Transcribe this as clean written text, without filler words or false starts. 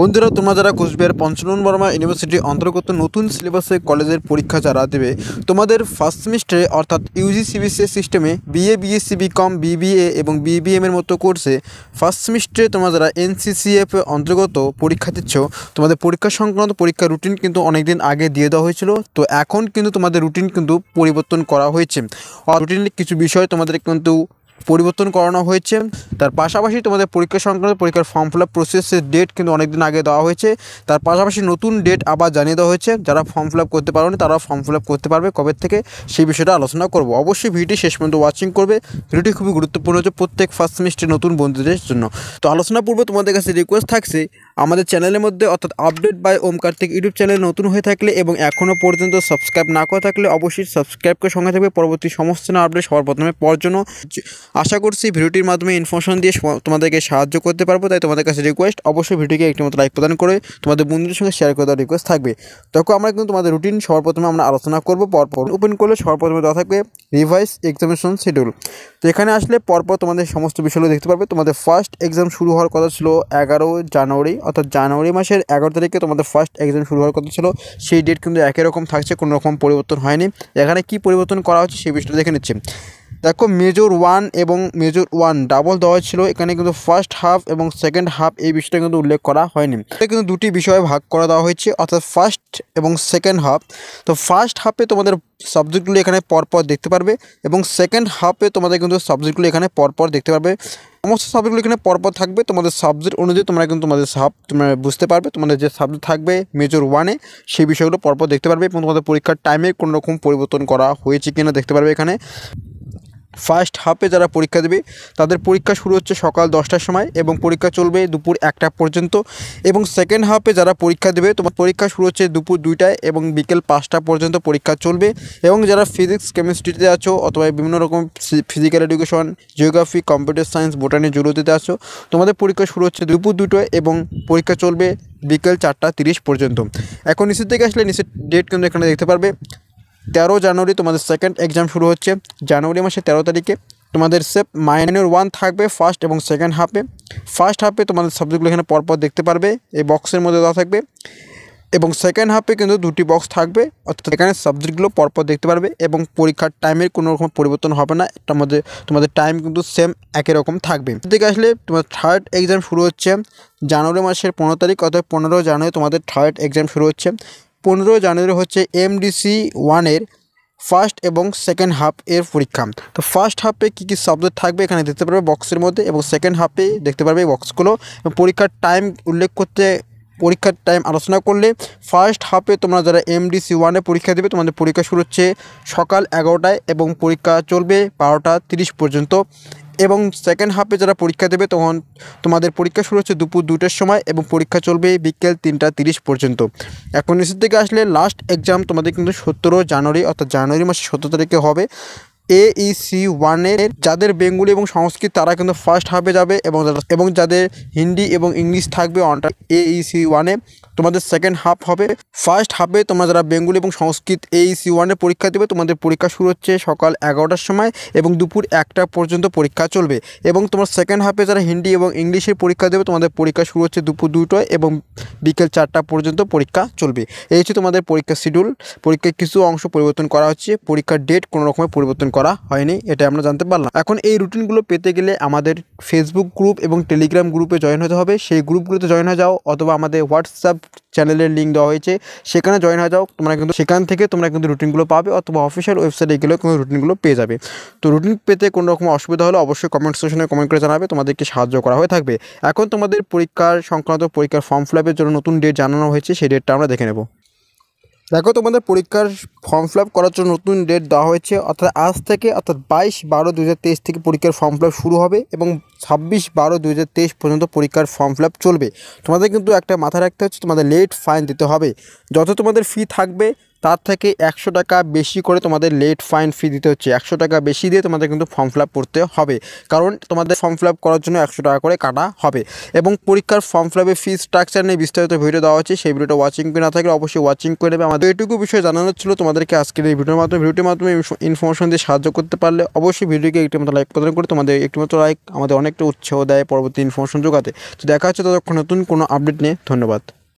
বন্ধুরা, তোমরা যারা কোচবিহার পঞ্চনন বর্মা ইউনিভার্সিটির অন্তর্গত নতুন সিলেবাসে কলেজের পরীক্ষা যারা দেবে, তোমাদের ফার্স্ট সেমিস্টারে অর্থাৎ ইউজি সিবিএসই সিস্টেমে বিএ, বিএসসি, বিকম, বিবিএ এবং বিবিএমের মতো কোর্সে ফার্স্ট সেমিস্টারে তোমরা যারা এনসিসিএফ অন্তর্গত পরীক্ষা দিচ্ছ, তোমাদের পরীক্ষা সংক্রান্ত পরীক্ষার রুটিন কিন্তু অনেকদিন আগে দিয়ে দেওয়া হয়েছিল। তো এখন কিন্তু তোমাদের রুটিন কিন্তু পরিবর্তন করা হয়েছে। আর রুটিনের কিছু বিষয় তোমাদের কিন্তু পরিবর্তন করানো হয়েছে। তার পাশাপাশি তোমাদের পরীক্ষা সংক্রান্ত পরীক্ষার ফর্ম ফিল আপ প্রসেসের ডেট কিন্তু অনেকদিন আগে দেওয়া হয়েছে। তার পাশাপাশি নতুন ডেট আবার জানিয়ে দেওয়া হয়েছে। যারা ফর্ম ফিল আপ করতে পারোনি তারা ফর্ম ফিল আপ করতে পারবে কবে থেকে, সেই বিষয়টা আলোচনা করব। অবশ্যই ভিডিওটি শেষ পর্যন্ত ওয়াচিং করবে। ভিডিওটি খুবই গুরুত্বপূর্ণ হচ্ছে প্রত্যেক ফার্স্ট সেমিস্টার নতুন বন্ধুদের জন্য। তো আলোচনা পূর্বে তোমাদের কাছে রিকোয়েস্ট থাকছে, আমাদের চ্যানেলের মধ্যে অর্থাৎ update by Om Kartik YouTube channel নতুন হয়ে থাকলে এবং এখনও পর্যন্ত সাবস্ক্রাইব না করা থাকলে অবশ্যই সাবস্ক্রাইব করে সঙ্গে থাকবে পরবর্তী সমস্ত আপডেট সবার প্রথমে পাওয়ার জন্য। আশা করছি ভিডিওটির মাধ্যমে ইনফরমেশন দিয়ে তোমাদেরকে সাহায্য করতে পারবো। তাই তোমাদের কাছে রিকোয়েস্ট, অবশ্যই ভিডিওকে একটি মতো লাইক প্রদান করে তোমাদের বন্ধুদের সঙ্গে শেয়ার করে দেওয়ার রিকোয়েস্ট থাকবে। তখন আমরা কিন্তু তোমাদের রুটিন সবার প্রথমে আমরা আলোচনা করবো। পরপর ওপেন করলে সবার প্রথমে দেওয়া থাকবে রিভাইস এক্সামিনেশন শিডিউল। তো এখানে আসলে পরপর তোমাদের সমস্ত বিষয়গুলো দেখতে পারবে। তোমাদের ফার্স্ট এক্সাম শুরু হওয়ার কথা ছিল 11 জানুয়ারি, অর্থাৎ জানুয়ারি মাসের 11 তারিখে তোমাদের ফার্স্ট এক্সাম শুরু হওয়ার কথা ছিল। সেই ডেট কিন্তু একই রকম থাকছে, কোনো রকম পরিবর্তন হয়নি। এখানে কি পরিবর্তন করা হচ্ছে সেই বিষয়টা দেখে নিচ্ছি। দেখো, মেজর 1 এবং মেজর 1 ডাবল দেওয়া ছিল। এখানে কিন্তু ফার্স্ট হাফ এবং সেকেন্ড হাফ এই বিষয়টা কিন্তু উল্লেখ করা হয়নি। এটা কিন্তু দুটি বিষয়ে ভাগ করে দেওয়া হয়েছে, অর্থাৎ ফার্স্ট এবং সেকেন্ড হাফ। তো ফার্স্ট হাফে তোমাদের সাবজেক্টগুলো এখানে পরপর দেখতে পারবে এবং সেকেন্ড হাফে তোমাদের কিন্তু সাবজেক্টগুলো এখানে পরপর দেখতে পারবে। সমস্ত সাবজেক্টগুলো এখানে পরপর থাকবে। তোমাদের সাবজেক্ট অনুযায়ী তোমরা কিন্তু তোমাদের তোমরা বুঝতে পারবে। তোমাদের যে সাবজেক্ট থাকবে মেজর 1-এ সেই বিষয়গুলো পরপর দেখতে পারবে এবং তোমাদের পরীক্ষার টাইমে কোনো রকম পরিবর্তন করা হয়েছে কিনা দেখতে পারবে এখানে। ফার্স্ট হাফে যারা পরীক্ষা দেবে তাদের পরীক্ষা শুরু হচ্ছে সকাল 10টার সময় এবং পরীক্ষা চলবে দুপুর 1টা পর্যন্ত। এবং সেকেন্ড হাফে যারা পরীক্ষা দেবে তোমার পরীক্ষা শুরু হচ্ছে দুপুর 2টায় এবং বিকেল 5টা পর্যন্ত পরীক্ষা চলবে। এবং যারা ফিজিক্স কেমিস্ট্রিতে আছো অথবা বিভিন্ন রকম physical education, geography, computer science, botany, জুলজিতে আছো, তোমাদের পরীক্ষা শুরু হচ্ছে দুপুর 2টায় এবং পরীক্ষা চলবে বিকেল 4টা 30 পর্যন্ত। এখন নিচের থেকে আসলে নিচের ডেট কিন্তু এখানে দেখতে পারবে 13 জানুয়ারি তোমাদের সেকেন্ড এক্সাম শুরু হচ্ছে। জানুয়ারি মাসের 13 তারিখে তোমাদের মাইনর 1 থাকবে ফার্স্ট এবং সেকেন্ড হাফে। ফার্স্ট হাফে তোমাদের সাবজেক্টগুলো এখানে পরপর দেখতে পারবে, এই বক্সের মধ্যে দেওয়া থাকবে। এবং সেকেন্ড হাফে কিন্তু দুটি বক্স থাকবে, অর্থাৎ এখানে সাবজেক্টগুলো পরপর দেখতে পারবে এবং পরীক্ষার টাইমের কোনো রকম পরিবর্তন হবে না। এটার মধ্যে তোমাদের টাইম কিন্তু সেম একই রকম থাকবে। এদিকে আসলে তোমার থার্ড এক্সাম শুরু হচ্ছে জানুয়ারি মাসের 15 তারিখ, অর্থাৎ 15 জানুয়ারি তোমাদের থার্ড এক্সাম শুরু হচ্ছে। 15 জানুয়ারি হচ্ছে এমডিসি 1-এর ফার্স্ট এবং সেকেন্ড হাফ এর পরীক্ষা। তো ফার্স্ট হাফে কী কী সাবজেক্ট থাকবে এখানে দেখতে পারবে বক্সের মধ্যে এবং সেকেন্ড হাফে দেখতে পারবে এই বক্সগুলো। পরীক্ষার টাইম উল্লেখ করতে, পরীক্ষার টাইম আলোচনা করলে ফার্স্ট হাফে তোমরা যারা এমডিসি 1-এ পরীক্ষা দেবে তোমাদের পরীক্ষা শুরু হচ্ছে সকাল 11টায় এবং পরীক্ষা চলবে 12টা 30 পর্যন্ত। এবং সেকেন্ড হাফে যারা পরীক্ষা দেবে তখন তোমাদের পরীক্ষা শুরু হচ্ছে দুপুর 2টার সময় এবং পরীক্ষা চলবে বিকেল 3টা 30 পর্যন্ত। এখন নিচের দিকে আসলে লাস্ট এক্সাম তোমাদের কিন্তু 17 জানুয়ারি, অর্থাৎ জানুয়ারি মাসের 17 তারিখে হবে। AEC 1-এর যাদের বেঙ্গলি এবং সংস্কৃত তারা কিন্তু ফার্স্ট হাফে যাবে এবং যাদের হিন্দি এবং ইংলিশ থাকবে অনটা AEC 1-এ তোমাদের সেকেন্ড হাফ হবে। ফার্স্ট হাফে তোমরা যারা বেঙ্গলি এবং সংস্কৃত AEC 1-এ পরীক্ষা দেবে তোমাদের পরীক্ষা শুরু হচ্ছে সকাল 11টার সময় এবং দুপুর 1টা পর্যন্ত পরীক্ষা চলবে। এবং তোমার সেকেন্ড হাফে যারা হিন্দি এবং ইংলিশের পরীক্ষা দেবে তোমাদের পরীক্ষা শুরু হচ্ছে দুপুর 2টায় এবং বিকেল 4টা পর্যন্ত পরীক্ষা চলবে। এই হচ্ছে তোমাদের পরীক্ষার শিডিউল। পরীক্ষার কিছু অংশ পরিবর্তন করা হচ্ছে, পরীক্ষার ডেট কোনো রকমের পরিবর্তন করা হয়নি, এটা আমরা জানতে পারলাম। এখন এই রুটিনগুলো পেতে গেলে আমাদের ফেসবুক গ্রুপ এবং টেলিগ্রাম গ্রুপে জয়েন হতে হবে। সেই গ্রুপগুলোতে জয়েন হয়ে যাও অথবা আমাদের হোয়াটসঅ্যাপ চ্যানেলের লিঙ্ক দেওয়া হয়েছে, সেখানে জয়েন হয়ে যাও। তোমরা কিন্তু সেখান থেকে তোমরা কিন্তু রুটিনগুলো পাবে অথবা অফিসিয়াল ওয়েবসাইটে গেলেও কিন্তু রুটিনগুলো পেয়ে যাবে। তো রুটিন পেতে কোনো রকম অসুবিধা হলে অবশ্যই কমেন্ট সেকশনে কমেন্ট করে জানাবে, তোমাদেরকে সাহায্য করা হয়ে থাকবে। এখন তোমাদের পরীক্ষার সংক্রান্ত পরীক্ষার ফর্ম ফিল আপের জন্য নতুন ডেট জানানো হয়েছে, সেই ডেটটা আমরা দেখে নেব। দেখো, তোমাদের পরীক্ষার ফর্ম ফিল আপ করার জন্য নতুন ডেট দেওয়া হয়েছে, অর্থাৎ আজ থেকে, অর্থাৎ 22/12/2023 থেকে পরীক্ষার ফর্ম ফিল আপ শুরু হবে এবং 26/12/2023 পর্যন্ত পরীক্ষার ফর্ম ফিল আপ চলবে। তোমাদের কিন্তু একটা মাথায় রাখতে হচ্ছে, তোমাদের লেট ফাইন দিতে হবে। যত তোমাদের ফি থাকবে তার থেকে 100 টাকা বেশি করে তোমাদের লেট ফাইন ফি দিতে হচ্ছে। 100 টাকা বেশি দিয়ে তোমাদের কিন্তু ফর্ম ফিল আপ করতে হবে, কারণ তোমাদের ফর্ম ফিল আপ করার জন্য 100 টাকা করে কাটা হবে। এবং পরীক্ষার ফর্ম ফিল আপের ফি স্ট্রাকচার নিয়ে বিস্তারিত ভিডিও দেওয়া হচ্ছে, সেই ভিডিওটা ওয়াচিং করে না থাকলে অবশ্যই ওয়াচিং করে নেবে। আমাদের এইটুকু বিষয় জানানো ছিল তোমাদেরকে আজকের এই ভিডিওটির মাধ্যমে ইনফরমেশন দিয়ে সাহায্য করতে পারলে অবশ্যই ভিডিওকে একটি মতো লাইক প্রদান করে, তোমাদের একটি মতো লাইক আমাদের অনেকটা উৎসাহ দেয় পরবর্তী ইনফরমেশন জোগাতে। তো দেখা হচ্ছে ততক্ষণ নতুন কোনো আপডেট নিয়ে। ধন্যবাদ।